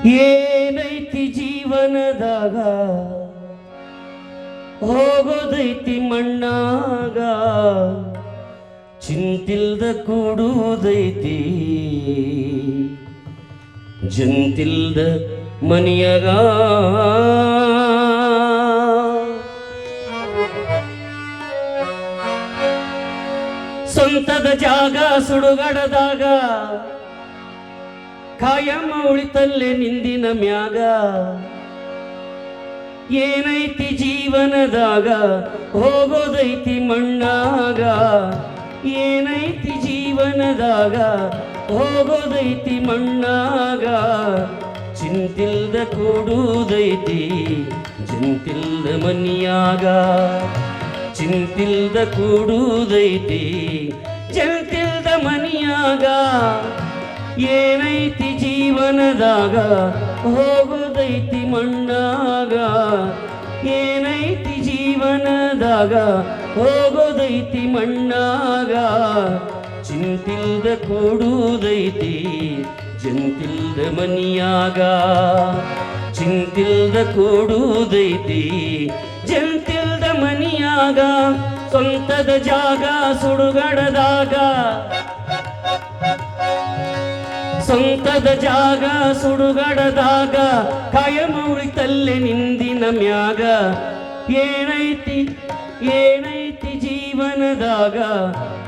ಏನೈತಿ ಜೀವನದಾಗ ಹೋಗೋದೈತಿ ಮಣ್ಣಾಗ ಚಿಂತಿಲ್ದ ಕೂಡುವುದೈತಿ ಜಂತಿಲ್ದ ಮನಿಯಾಗ ಸ್ವಂತದ ಜಾಗ ಸುಡುಗಡದಾಗ ಕಾಯಮ್ಮ ಉಳಿತಲ್ಲೇ ನಿಂದಿನ ಮ್ಯಾಗ ಏನೈತಿ ಜೀವನದಾಗ ಹೋಗೋದೈತಿ ಮಣ್ಣಾಗ ಏನೈತಿ ಜೀವನದಾಗ ಹೋಗೋದೈತಿ ಮಣ್ಣಾಗ ಚಿಂತಿಲ್ದ ಕೂಡುವುದೈತಿ ಜಂತಿಲ್ದ ಮನಿಯಾಗ ಚಿಂತಿಲ್ದ ಕೂಡುವುದೈತಿ ಜಂತಿಲ್ದ ಮನಿಯಾಗ ಏನೈತಿ ಜೀವನದಾಗ ಹೋಗೋದೈತಿ ಮಣ್ಣಾಗ ಏನೈತಿ ಜೀವನದಾಗ ಹೋಗೋದೈತಿ ಮಣ್ಣಾಗ ಚಿಂತಿಲ್ದ ಕೂಡುವುದೈತಿ ಜಂತಿಲ್ದ ಮನಿಯಾಗ ಚಿಂತಿಲ್ದ ಕೂಡುವುದೈತಿ ಜಂತಿಲ್ದ ಮನಿಯಾಗ ಸ್ವಂತದ ಜಾಗ ಸುಡುಗಡದಾಗ ಸ್ವಂತದ ಜಾಗ ಸುಡುಗಡದಾಗ ಕಾಯಮ ಉಳಿತಲ್ಲೇ ನಿಂದಿನ ಮ್ಯಾಗ ಏನೈತಿ ಏನೈತಿ ಜೀವನದಾಗ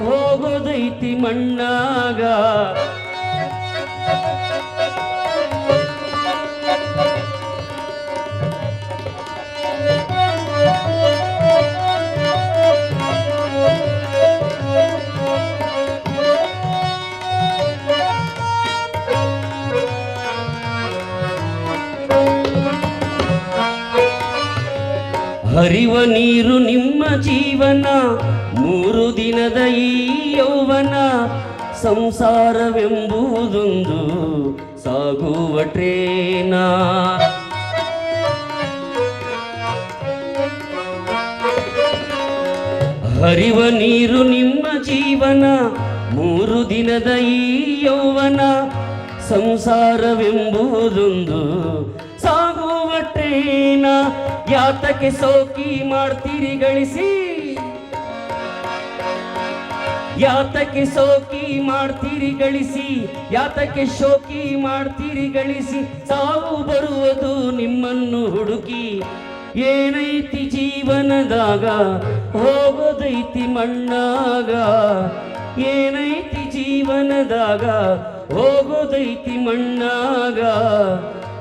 ಹೋಗೋದೈತಿ ಮಣ್ಣಾಗ ಹರಿವ ನೀರು ನಿಮ್ಮ ಜೀವನ 3 ದಿನದ ಈ ಯೌವನ ಸಂಸಾರವೆಂಬುದೊಂದು ಸಾಗುವ ಟ್ರೇನ ಹರಿವ ನೀರು ನಿಮ್ಮ ಜೀವನ 3 ದಿನದ ಈ ಯೌವನ ಸಂಸಾರವೆಂಬುದೊಂದು ಸಾಗುವ ಟ್ರೇನ ಯಾತಕ್ಕೆ ಸೋಕಿ ಮಾಡ್ತೀರಿ ಗಳಿಸಿ ಯಾತಕ್ಕೆ ಸೋಕಿ ಮಾಡ್ತೀರಿ ಗಳಿಸಿ ಯಾತಕ್ಕೆ ಶೋಕಿ ಮಾಡ್ತೀರಿ ಗಳಿಸಿ ಸಾವು ಬರುವುದು ನಿಮ್ಮನ್ನು ಹುಡುಕಿ ಏನೈತಿ ಜೀವನದಾಗ ಹೋಗೋದೈತಿ ಮಣ್ಣಾಗ ಏನೈತಿ ಜೀವನದಾಗ ಹೋಗೋದೈತಿ ಮಣ್ಣಾಗ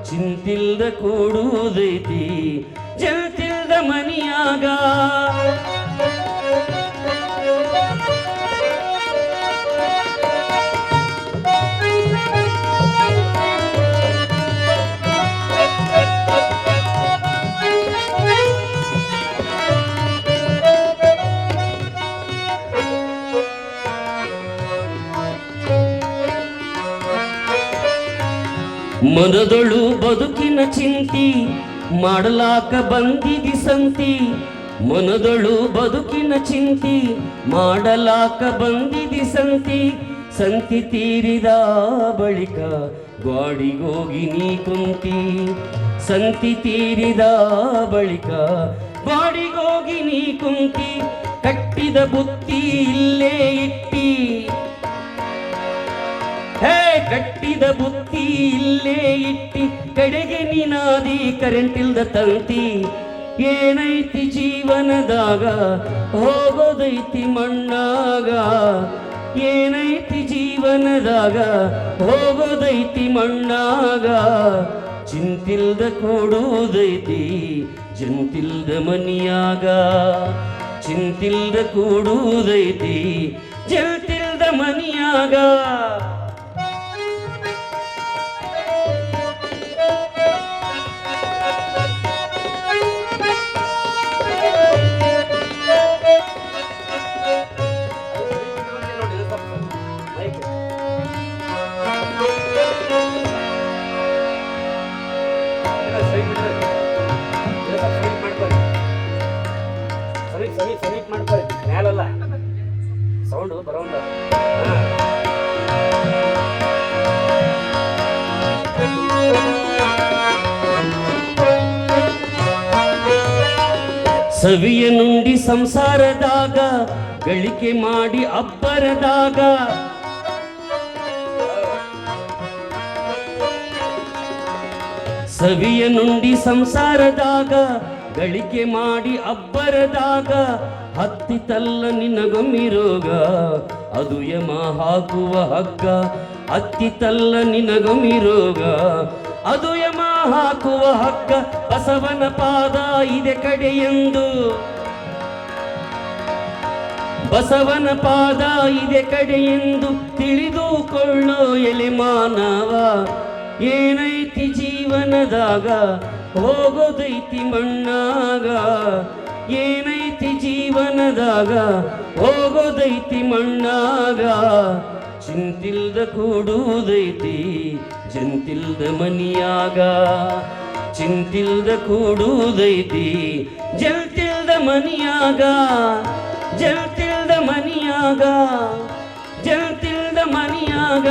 ಚಿಂತಿಲ್ದ ಕೂಡುವುದೈತಿ ಜಂತಿಲ್ದ ಮನಿಯಾಗ ಮನದೊಳು ಬದುಕಿನ ಚಿಂತಿ ಮಾಡಲಾಕ ಬಂದಿದಿ ಸಂತಿ ಮನದೊಳು ಬದುಕಿನ ಚಿಂತಿ ಮಾಡಲಾಕ ಬಂದಿದಿ ಸಂತಿ ಸಂತಿ ತೀರಿದ ಬಳಿಕ ಗಾಡಿಗೋಗಿ ನೀ ಕುಂತಿ ಸಂತಿ ತೀರಿದ ಬಳಿಕ ಗಾಡಿಗೋಗಿ ನೀ ಕುಂತಿ ಕಟ್ಟಿದ ಬುತ್ತಿ ಇಲ್ಲೇ ಇಟ್ಟಿ ಕಟ್ಟಿದ ಬುತ್ತಿ ಇಲ್ಲೇ ಇಟ್ಟಿ ಕಡೆಗೆ ನೀನಾದಿ ಕರೆಂಟ್ ಇಲ್ದ ತಂತಿ ಏನೈತಿ ಜೀವನದಾಗ ಹೋಗೋದೈತಿ ಮಣ್ಣಾಗ ಏನೈತಿ ಜೀವನದಾಗ ಹೋಗೋದೈತಿ ಮಣ್ಣಾಗ ಚಿಂತಿಲ್ದ ಕೂಡುವುದೈತಿ ಜಂತಿಲ್ದ ಮನಿಯಾಗ ಚಿಂತಿಲ್ದ ಕೂಡುವುದೈತಿ ಜಂತಿಲ್ದ ಮನಿಯಾಗ ಸಮಿಟ್ ಮಾಡ್ಕೊಳ್ಳಿ ಮೇಲಲ್ಲ ಸೌಂಡು ಬರೋಲ್ಲ ಸವಿಯ ನುಂಡಿ ಸಂಸಾರದಾಗ ಗಳಿಕೆ ಮಾಡಿ ಅಬ್ಬರದಾಗ ಸವಿಯ ನುಂಡಿ ಸಂಸಾರದಾಗ ಗಳಿಕೆ ಮಾಡಿ ಅಬ್ಬರದಾಗ ಹತ್ತಿತಲ್ಲ ನಿನಗೊಮ್ಮಿರೋಗ ಅದು ಯಮ ಹಾಕುವ ಹಗ್ಗ ಹತ್ತಿತಲ್ಲ ನಿನಗೊಮ್ಮಿರೋಗ ಅದು ಯಮ ಹಾಕುವ ಹಗ್ಗ ಬಸವನ ಪಾದ ಇದೆ ಕಡೆಯೆಂದು ಬಸವನ ಪಾದ ಇದೆ ಕಡೆಯೆಂದು ತಿಳಿದುಕೊಳ್ಳೋ ಎಲೆ ಮಾನವ ಏನೈತಿ ಜೀವನದಾಗ ಹೋಗೋದೈತಿ ಮಣ್ಣಾಗ ಏನೈತಿ ಜೀವನದಾಗ ಹೋಗೋದೈತಿ ಮಣ್ಣಾಗ ಚಿಂತಿಲ್ದ ಕೂಡುವುದೈತಿ ಜಂತಿಲ್ದ ಮನಿಯಾಗ ಚಿಂತಿಲ್ದ ಕೂಡುವುದೈತಿ ಜಂತಿಲ್ದ ಮನಿಯಾಗ ಜಂತಿಲ್ದ ಮನಿಯಾಗ ಜಂತಿಲ್ದ ಮನಿಯಾಗ